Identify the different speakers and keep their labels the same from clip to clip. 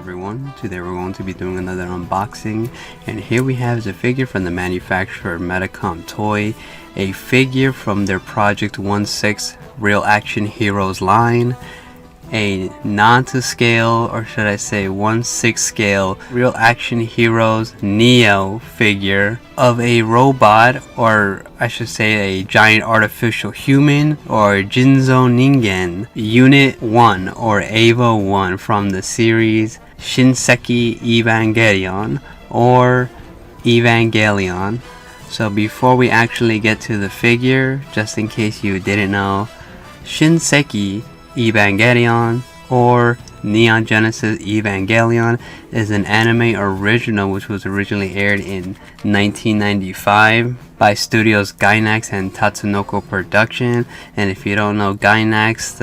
Speaker 1: everyone. Today we're going to be doing another unboxing, and here we have the figure from the manufacturer Medicom Toy, a figure from their Project 1/6 Real Action Heroes line, a non-to-scale, or should I say 1/6 scale Real Action Heroes Neo figure of a robot, or I should say a giant artificial human, or Jinzo Ningen Unit 1 or Eva 1 from the series Shinji Evangelion or Evangelion. So before we actually get to the figure, just in case you didn't know, Shinji Evangelion or Neon Genesis Evangelion is an anime original which was originally aired in 1995 by studios Gainax and Tatsunoko Production. And if you don't know Gainax,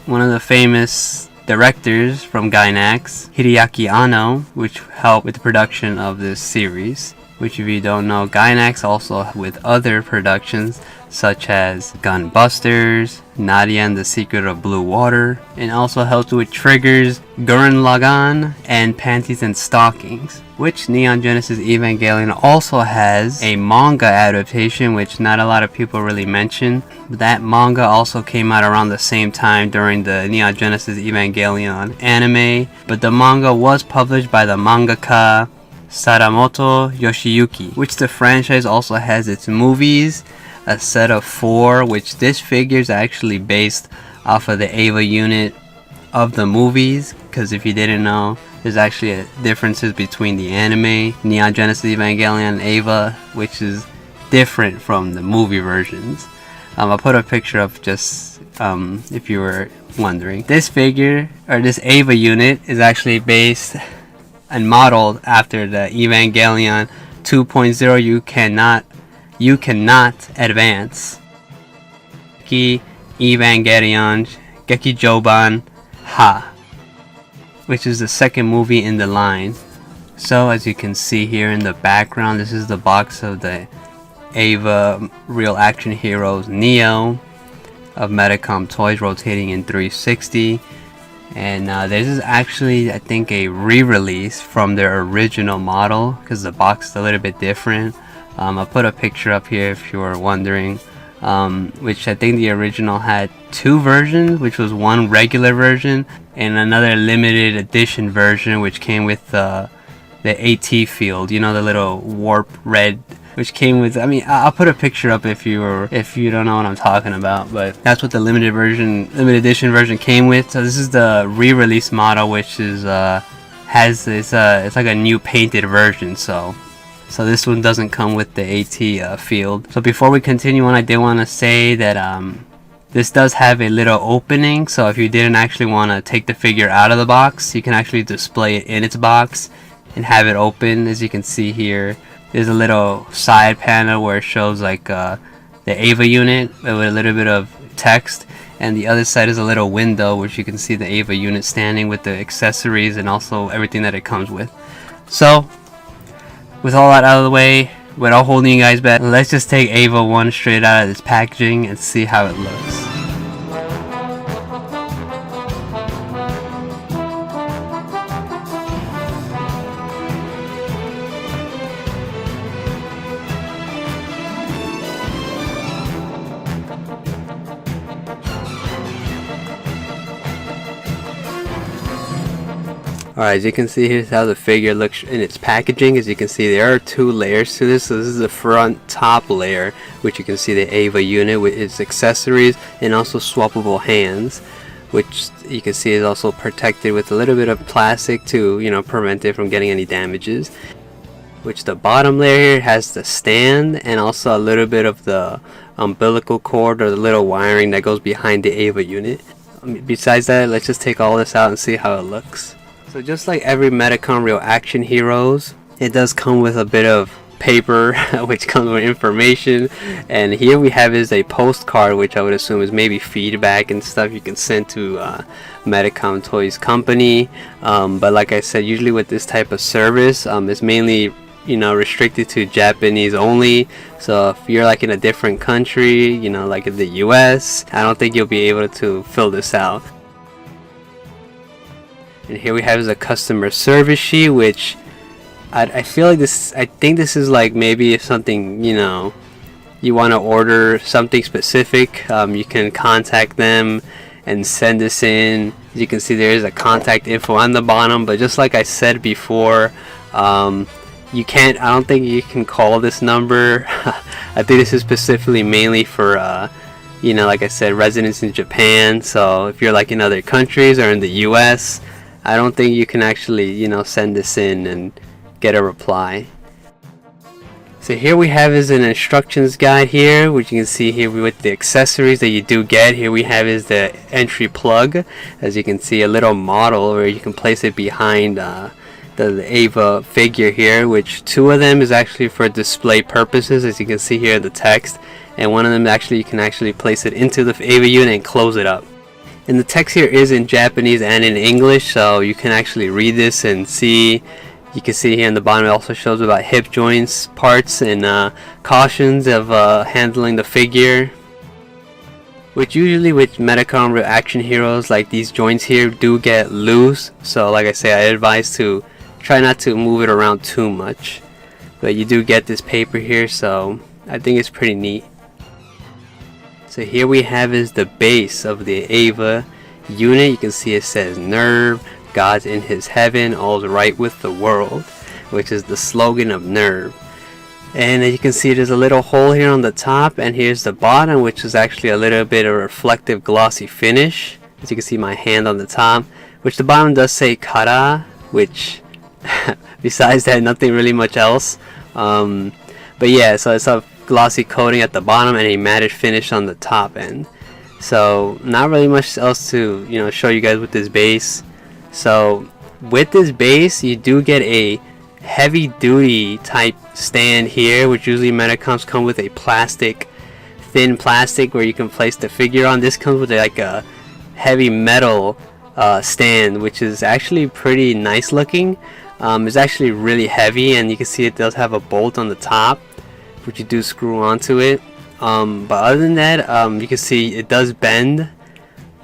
Speaker 1: one of the famous directors from Gainax, Hideaki Anno, which helped with the production of this series. Which, if you don't know, Gainax also with other productions such as Gunbusters, Nadia and the Secret of Blue Water, and also helps with Triggers, Gurren Lagann, and Panties and Stockings. Which Neon Genesis Evangelion also has a manga adaptation, which not a lot of people really mention. That manga also came out around the same time during the Neon Genesis Evangelion anime, but the manga was published by the mangaka Sadamoto Yoshiyuki, which the franchise also has its movies, a set of 4, which this figure is actually based off of the Eva Unit of the movies, because if you didn't know, there's actually differences between the anime, Neon Genesis Evangelion and Eva, which is different from the movie versions. I'll put a picture up just if you were wondering. This figure, or this Eva Unit, is actually based and modeled after the Evangelion 2.0 You Cannot Advance Evangelion Gekijoban Ha, which is the second movie in the line. So as you can see here in the background, this is the box of the Eva Real Action Heroes Neo of Medicom Toys rotating in 360. And this is actually, I think, a re-release from their original model, because the box is a little bit different. I'll put a picture up here if you were wondering, which I think the original had 2 versions, which was one regular version and another limited edition version, which came with the AT field, you know, the little warp red, which came with, I mean, I'll put a picture up if you don't know what I'm talking about, but that's what the limited edition version came with. So this is the re-release model, which is it's like a new painted version. So this one doesn't come with the AT field. So before we continue on, I did want to say that this does have a little opening, so if you didn't actually want to take the figure out of the box, you can actually display it in its box and have it open. As you can see here, there's a little side panel where it shows like the Eva Unit with a little bit of text, and the other side is a little window which you can see the Eva Unit standing with the accessories and also everything that it comes with. So with all that out of the way, without holding you guys back, let's just take Eva 1 straight out of this packaging and see how it looks. Alright, as you can see, here's how the figure looks in its packaging. As you can see, there are 2 layers to this. So this is the front top layer, which you can see the Eva Unit with its accessories and also swappable hands, which you can see is also protected with a little bit of plastic to, you know, prevent it from getting any damages. Which the bottom layer here has the stand and also a little bit of the umbilical cord, or the little wiring that goes behind the Eva Unit. Besides that, let's just take all this out and see how it looks. So just like every Medicom Real Action Heroes, it does come with a bit of paper which comes with information, and here we have is a postcard, which I would assume is maybe feedback and stuff you can send to Medicom Toys company, but like I said, usually with this type of service, it's mainly, you know, restricted to Japanese only. So if you're like in a different country, you know, like in the US, I don't think you'll be able to fill this out. And here we have the customer service sheet, which I feel like this, I think this is like maybe if something, you know, you want to order something specific, you can contact them and send this in. You can see there is a contact info on the bottom, but just like I said before, you can't, I don't think you can call this number. I think this is specifically mainly for you know, like I said, residents in Japan. So if you're like in other countries or in the US, I don't think you can actually, you know, send this in and get a reply. So here we have is an instructions guide here, which you can see here with the accessories that you do get. Here we have is the entry plug. As you can see, a little model where you can place it behind the Eva figure here, which 2 of them is actually for display purposes, as you can see here in the text, and 1 of them actually you can actually place it into the Eva unit and close it up. And the text here is in Japanese and in English, so you can actually read this and see. You can see here in the bottom it also shows about hip joints, parts, and cautions of handling the figure. Which usually with Medicom real action heroes, like these joints here do get loose, so like I say, I advise to try not to move it around too much. But you do get this paper here, so I think it's pretty neat. So here we have is the base of the Eva unit. You can see it says NERV, God's in his heaven, all's right with the world, which is the slogan of NERV. And as you can see, there's a little hole here on the top, and here's the bottom, which is actually a little bit of reflective glossy finish. As you can see my hand on the top, which the bottom does say Kara, which besides that, nothing really much else. But yeah, so it's a glossy coating at the bottom and a matted finish on the top end. So not really much else to, you know, show you guys with this base. So with this base, you do get a heavy duty type stand here, which usually Medicoms come with a plastic, thin plastic where you can place the figure on. This comes with like a heavy metal stand, which is actually pretty nice looking. It's actually really heavy, and you can see it does have a bolt on the top, which you do screw onto it. But other than that, you can see it does bend,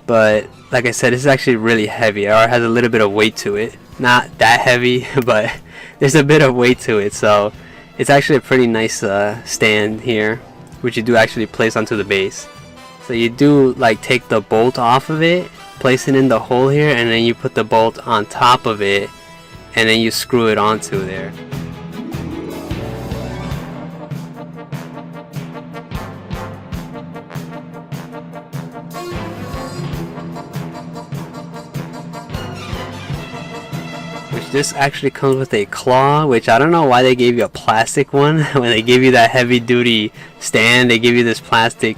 Speaker 1: but like I said, it's actually really heavy, or it has a little bit of weight to it. Not that heavy, but there's a bit of weight to it, so it's actually a pretty nice stand here, which you do actually place onto the base. So you do like take the bolt off of it, place it in the hole here, and then you put the bolt on top of it, and then you screw it onto there. This actually comes with a claw, which I don't know why they gave you a plastic one. When they give you that heavy duty stand, they give you this plastic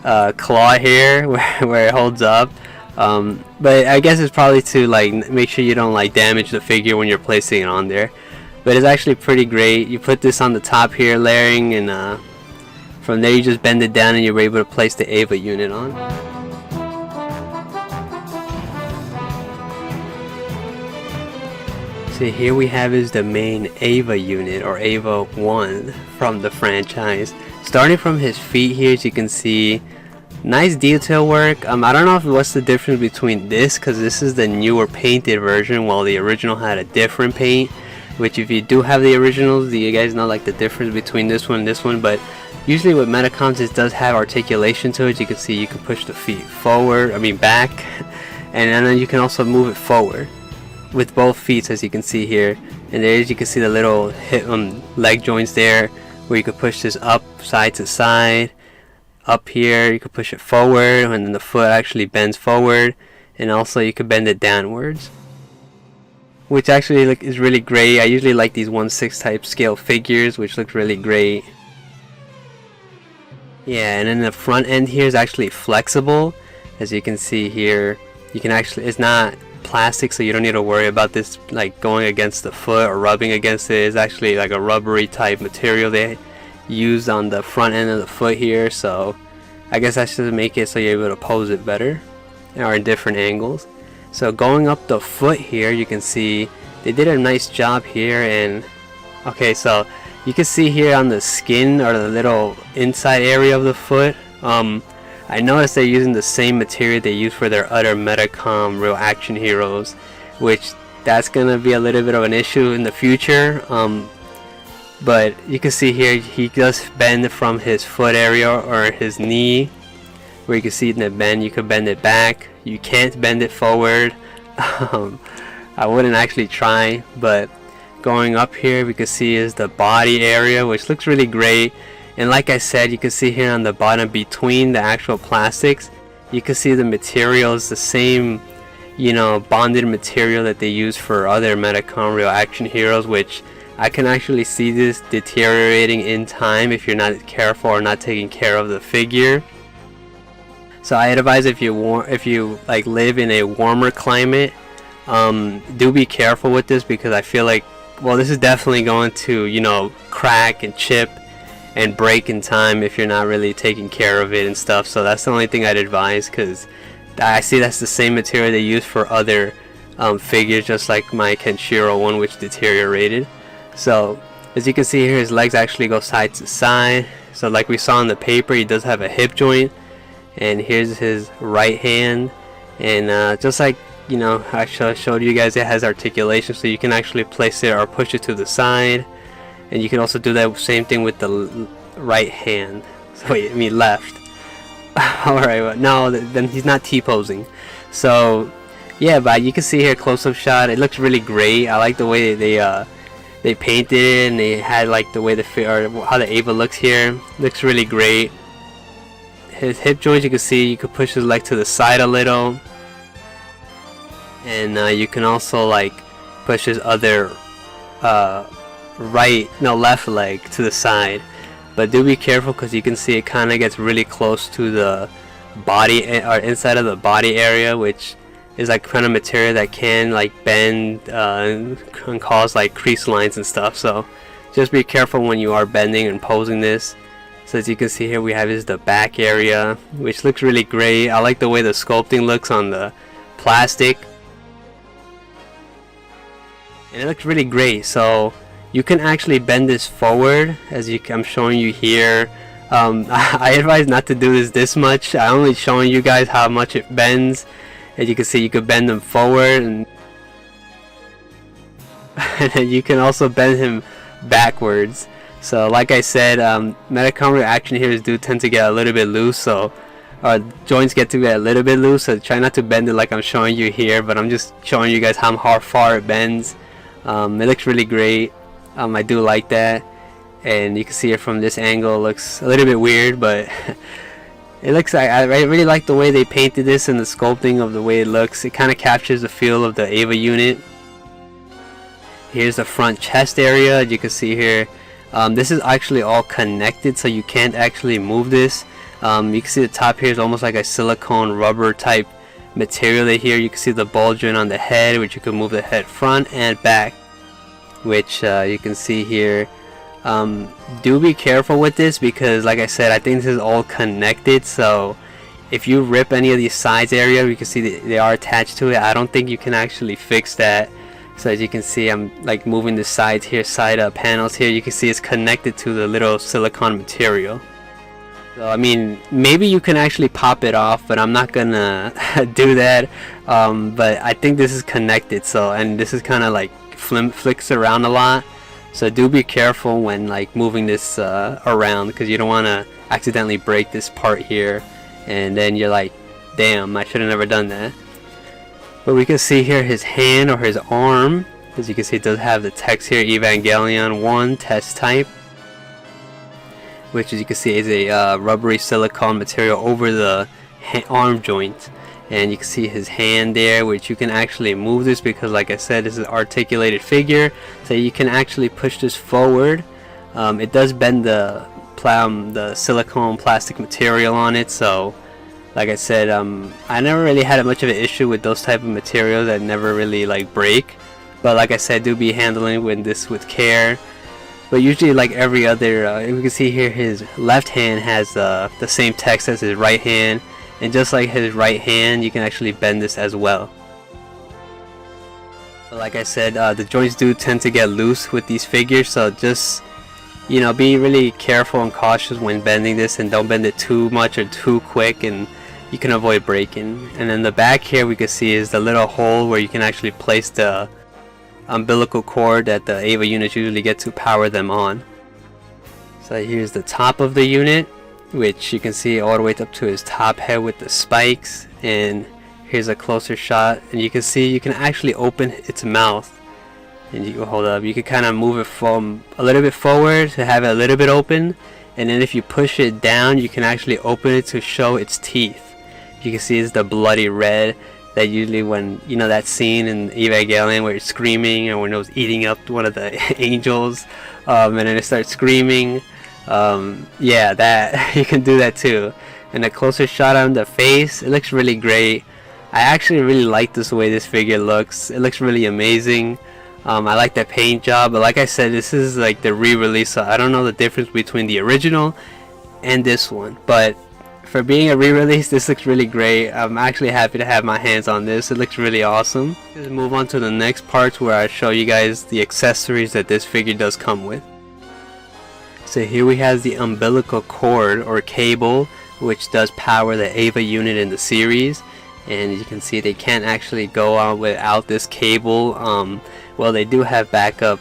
Speaker 1: claw here where it holds up. But I guess it's probably to like make sure you don't like damage the figure when you're placing it on there. But it's actually pretty great. You put this on the top here, layering, and from there you just bend it down and you're able to place the Eva unit on. So here we have is the main Eva unit, or Eva 1 from the franchise. Starting from his feet here, as you can see, nice detail work. I don't know what's the difference between this, because this is the newer painted version, while the original had a different paint. Which if you do have the originals, do you guys know like the difference between this one and this one? But usually with Medicoms, it does have articulation to it. You can see you can push the feet forward, back, and then you can also move it forward with both feet, as you can see here. And there you can see the little hip leg joints there, where you could push this up side to side. Up here you could push it forward, and then the foot actually bends forward, and also you could bend it downwards, which actually is really great. I usually like these 1/6 type scale figures, which look really great. Yeah, and then the front end here is actually flexible, as you can see here. You can actually, it's not plastic, so you don't need to worry about this like going against the foot or rubbing against it. It's actually like a rubbery type material they used on the front end of the foot here, so I guess that's just to make it so you're able to pose it better or in different angles. So going up the foot here, you can see they did a nice job here. And okay, so you can see here on the skin, or the little inside area of the foot, I noticed they're using the same material they use for their other Medicom Real Action Heroes, which that's gonna be a little bit of an issue in the future. But you can see here he does bend from his foot area or his knee, where you can see in the bend. You can bend it back. You can't bend it forward. I wouldn't actually try, but going up here we can see is the body area, which looks really great. And like I said, you can see here on the bottom between the actual plastics, you can see the material is the same, you know, bonded material that they use for other Medicom Real Action Heroes, which I can actually see this deteriorating in time if you're not careful or not taking care of the figure. So I advise if you like live in a warmer climate, do be careful with this, because I feel like, well, this is definitely going to, you know, crack and chip and break in time if you're not really taking care of it and stuff. So that's the only thing I'd advise, because I see that's the same material they use for other figures, just like my Kenshiro one, which deteriorated. So as you can see here, his legs actually go side to side. So like we saw on the paper, he does have a hip joint, and here's his right hand, and just like, you know, I showed you guys, it has articulation, so you can actually place it or push it to the side. And you can also do that same thing with the right hand. So wait, I mean left. Alright, well, no, then he's not T-posing. So yeah, but you can see here, close-up shot, it looks really great. I like the way they painted it, and they had like the way or how the Eva looks here. Looks really great. His hip joints, you can see, you can push his leg to the side a little, and you can also like push his other left leg to the side. But do be careful, because you can see it kind of gets really close to the body or inside of the body area, which is like kind of material that can like bend and cause like crease lines and stuff. So just be careful when you are bending and posing this. So as you can see here, we have the back area, which looks really great. I like the way the sculpting looks on the plastic, and it looks really great. So you can actually bend this forward, as I'm showing you here. I advise not to do this much. I'm only showing you guys how much it bends. As you can see, you could bend them forward, and then you can also bend him backwards. So like I said, Medicom Real Action Heroes do tend to get a little bit loose, so joints get to get a little bit loose, so try not to bend it like I'm showing you here, but I'm just showing you guys how far it bends. It looks really great. I do like that, and you can see it from this angle. It looks a little bit weird, but it looks like, I really like the way they painted this and the sculpting of the way it looks. It kind of captures the feel of the Eva unit. Here's the front chest area. As you can see here, this is actually all connected, so you can't actually move this. You can see the top here is almost like a silicone rubber type material here. You can see the ball joint on the head, which you can move the head front and back, which you can see here. Do be careful with this, because like I said, I think this is all connected, so if you rip any of these sides area, you can see they are attached to it. I don't think you can actually fix that. So as you can see, I'm like moving the sides here, side panels here. You can see it's connected to the little silicone material. So I mean, maybe you can actually pop it off, but I'm not gonna do that. But I think this is connected, so, and this is kind of like flicks around a lot. So do be careful when like moving this around, because you don't want to accidentally break this part here, and then you're like, damn, I should have never done that. But we can see here his hand or his arm. As you can see, it does have the text here, Evangelion 1 Test Type, which as you can see is a rubbery silicone material over the arm joint. And you can see his hand there, which you can actually move this, because like I said, this is an articulated figure, so you can actually push this forward. It does bend the silicone plastic material on it, so like I said, I never really had much of an issue with those type of materials that never really like break. But like I said, do be handling this with care. But usually, like every other, you can see here, his left hand has the same text as his right hand, and just like his right hand, you can actually bend this as well. But like I said, the joints do tend to get loose with these figures, so just you know, be really careful and cautious when bending this, and don't bend it too much or too quick, and you can avoid breaking. And in the back here we can see is the little hole where you can actually place the umbilical cord that the Eva units usually get to power them on. So here's the top of the unit, which you can see all the way up to his top head with the spikes, and here's a closer shot, and you can see you can actually open its mouth. And you can hold up, you can kind of move it from a little bit forward to have it a little bit open, and then if you push it down you can actually open it to show its teeth. You can see it's the bloody red that usually when, you know, that scene in Evangelion where it's screaming, or when it was eating up one of the angels, and then it starts screaming. Yeah, that you can do that too. And a closer shot on the face, it looks really great. I actually really like this way this figure looks. It looks really amazing. I like that paint job, but like I said, this is like the re-release, so I don't know the difference between the original and this one, but for being a re-release, this looks really great. I'm actually happy to have my hands on this. It looks really awesome. Let's move on to the next parts where I show you guys the accessories that this figure does come with. So here we have the umbilical cord or cable, which does power the Eva unit in the series, and you can see they can't actually go on without this cable. Well, they do have backup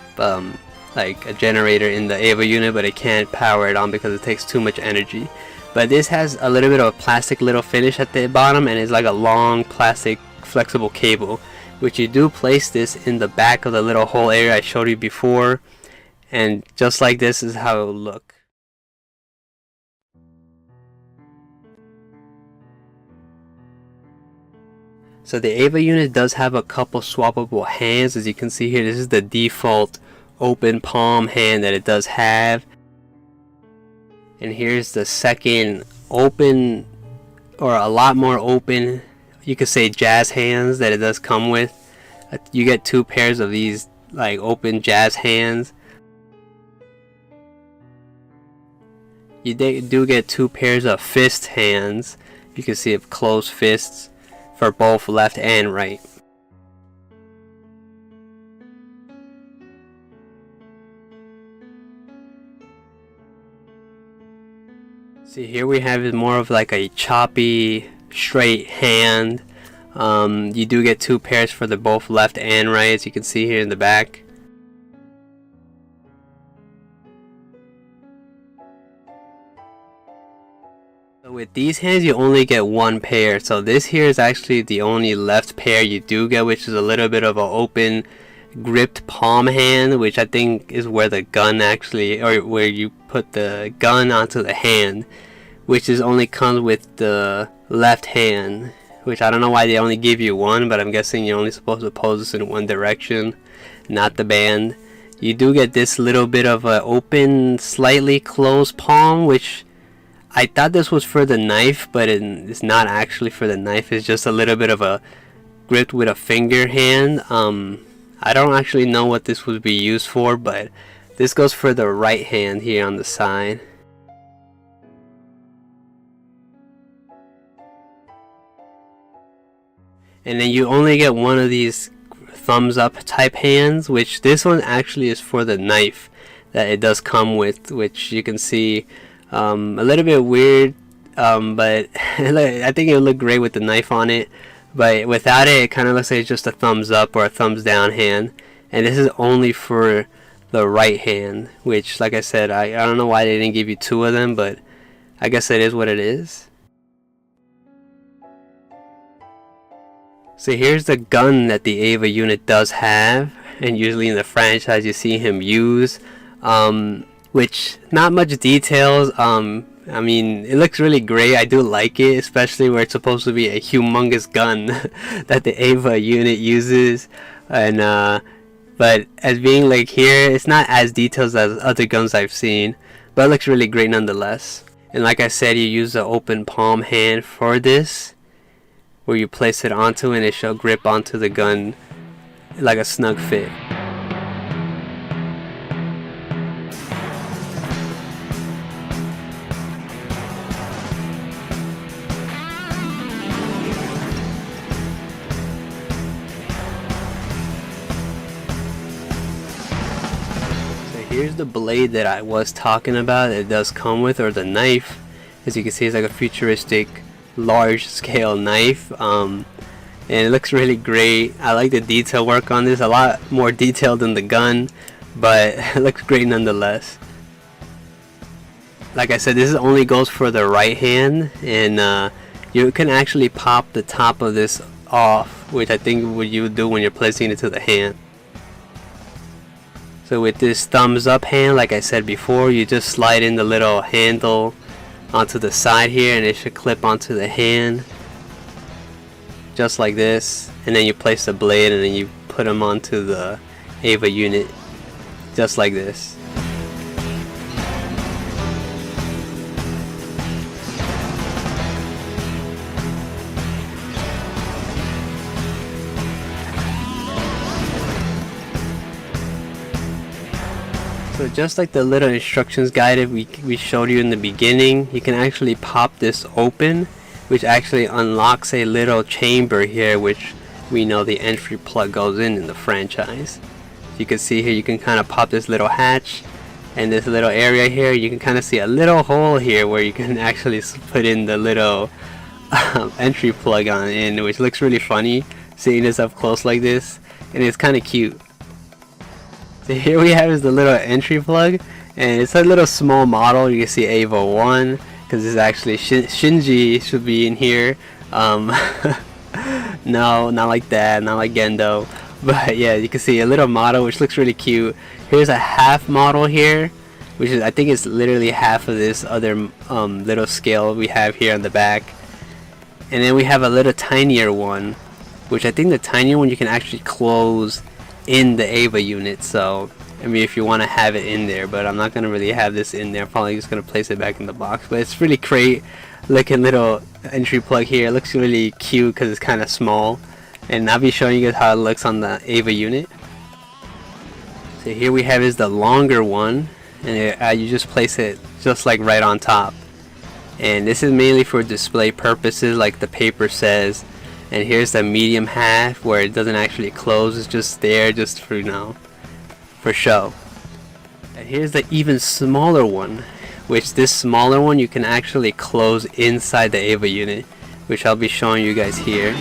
Speaker 1: like a generator in the Eva unit, but it can't power it on because it takes too much energy. But this has a little bit of a plastic little finish at the bottom, and it's like a long plastic flexible cable, which you do place this in the back of the little hole area I showed you before, and just like this is how it will look. So the Eva unit does have a couple swappable hands. As you can see here, this is the default open palm hand that it does have. And here's the second open, or a lot more open, you could say jazz hands that it does come with. You get two pairs of these like open jazz hands. You do get two pairs of fist hands. You can see of closed fists for both left and right. See, here we have more of like a choppy straight hand. You do get two pairs for the both left and right, as you can see here in the back. So with these hands you only get one pair, so this here is actually the only left pair you do get, which is a little bit of an open gripped palm hand, which I think is where the gun actually, or where you put the gun onto the hand, which is only comes with the left hand, which I don't know why they only give you one, but I'm guessing you're only supposed to pose this in one direction, not the band. You do get this little bit of an open, slightly closed palm, which I thought this was for the knife, but it's not actually for the knife. It's just a little bit of a gripped with a finger hand. I don't actually know what this would be used for, but this goes for the right hand here on the side. And then you only get one of these thumbs up type hands, which this one actually is for the knife that it does come with, which you can see a little bit weird, but I think it would look great with the knife on it, but without it, it kind of looks like it's just a thumbs up or a thumbs down hand. And this is only for the right hand, which, like I said, I don't know why they didn't give you two of them, but I guess it is what it is. So here's the gun that the Eva unit does have, and usually in the franchise you see him use, which not much details. I mean, it looks really great. I do like it, especially where it's supposed to be a humongous gun that the Eva unit uses, and but as being like here, it's not as detailed as other guns I've seen, but it looks really great nonetheless. And like I said, you use the open palm hand for this, where you place it onto and it shall grip onto the gun like a snug fit. here's the blade that I was talking about. It does come with, or the knife. As you can see, it's like a futuristic, large-scale knife. And it looks really great. I like the detail work on this. A lot more detailed than the gun, but it looks great nonetheless. Like I said, this only goes for the right hand, and you can actually pop the top of this off, which I think what you would do when you're placing it to the hand. So with this thumbs up hand, like I said before, you just slide in the little handle onto the side here, and it should clip onto the hand just like this, and then you place the blade and then you put them onto the Eva unit just like this. So just like the little instructions guide we showed you in the beginning, you can actually pop this open, which actually unlocks a little chamber here, which we know the entry plug goes in the franchise. You can see here, you can kind of pop this little hatch, and this little area here, you can kind of see a little hole here where you can actually put in the little entry plug on in, which looks really funny seeing this up close like this, and it's kind of cute. So here we have is the little entry plug, and it's a little small model. You can see Eva 1, because this is actually Shinji should be in here. No, not like that, not like Gendo. But yeah, you can see a little model which looks really cute. Here's a half model here, which is, I think it's literally half of this other little scale we have here on the back. And then we have a little tinier one, which I think the tinier one you can actually close in the Eva unit. So I mean, if you want to have it in there, but I'm not gonna really have this in there. I'm probably just gonna place it back in the box. But it's really great looking little entry plug here. It looks really cute because it's kind of small, and I'll be showing you guys how it looks on the Eva unit. So here we have is the longer one, and you just place it just like right on top. And this is mainly for display purposes, like the paper says. And here's the medium half where it doesn't actually close, it's just there just for, you know, for show. And here's the even smaller one, which this smaller one you can actually close inside the Eva unit, which I'll be showing you guys here.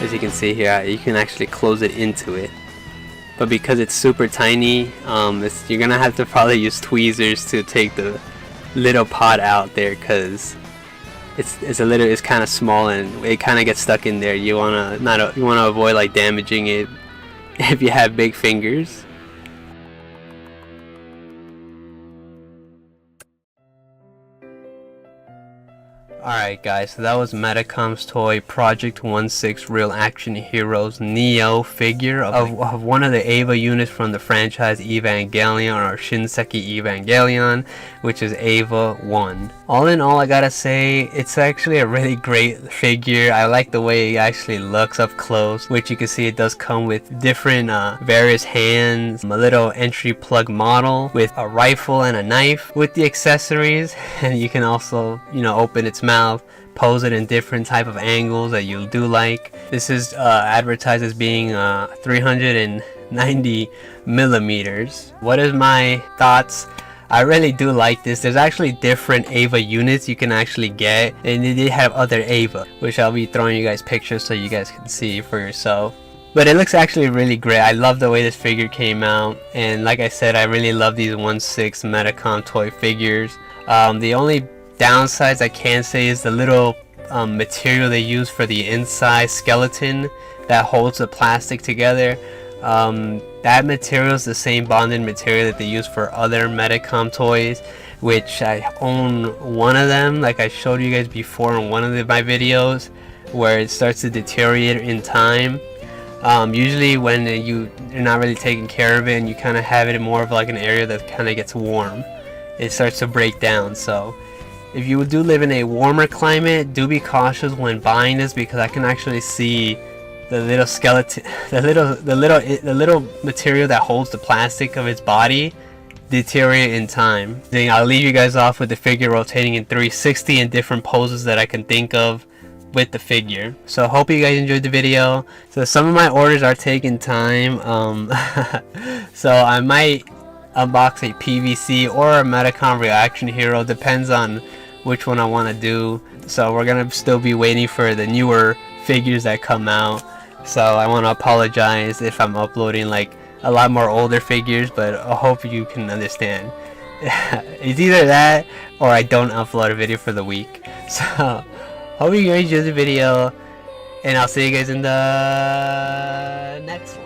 Speaker 1: As you can see here, you can actually close it into it. But because it's super tiny, you're gonna have to probably use tweezers to take the little pod out there, because it's kind of small and it kind of gets stuck in there. You wanna avoid like damaging it if you have big fingers. Alright guys, so that was Medicom's Toy Project 16 Real Action Heroes Neo figure of one of the Eva units from the franchise Evangelion, or Shinseki Evangelion, which is Eva 1. All in all, I gotta say, it's actually a really great figure. I like the way it actually looks up close, which you can see it does come with different various hands, a little entry plug model with a rifle and a knife with the accessories, and you can also, you know, open its mouth, pose it in different type of angles that you do like. This is advertised as being 390 millimeters. What is my thoughts? I really do like this. There's actually different Eva units you can actually get, and they did have other Eva, which I'll be throwing you guys pictures so you guys can see for yourself. But it looks actually really great. I love the way this figure came out, and like I said, I really love these 16 Medicom Toy figures. The only downsides I can say is the little material they use for the inside skeleton that holds the plastic together. That material is the same bonded material that they use for other Medicom toys, which I own one of them, like I showed you guys before in one of my videos, where it starts to deteriorate in time. Usually when you're not really taking care of it and you kind of have it in more of like an area that kind of gets warm, it starts to break down. So if you do live in a warmer climate, do be cautious when buying this, because I can actually see the little skeleton, the little material that holds the plastic of its body deteriorate in time. Then I'll leave you guys off with the figure rotating in 360 in different poses that I can think of with the figure. So hope you guys enjoyed the video. So some of my orders are taking time, so I might unbox a PVC or a Medicom reaction hero, depends on which one I want to do. So we're gonna still be waiting for the newer figures that come out. So I want to apologize if I'm uploading like a lot more older figures, but I hope you can understand. It's either that or I don't upload a video for the week. So hope you guys enjoyed the video, and I'll see you guys in the next one.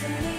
Speaker 2: する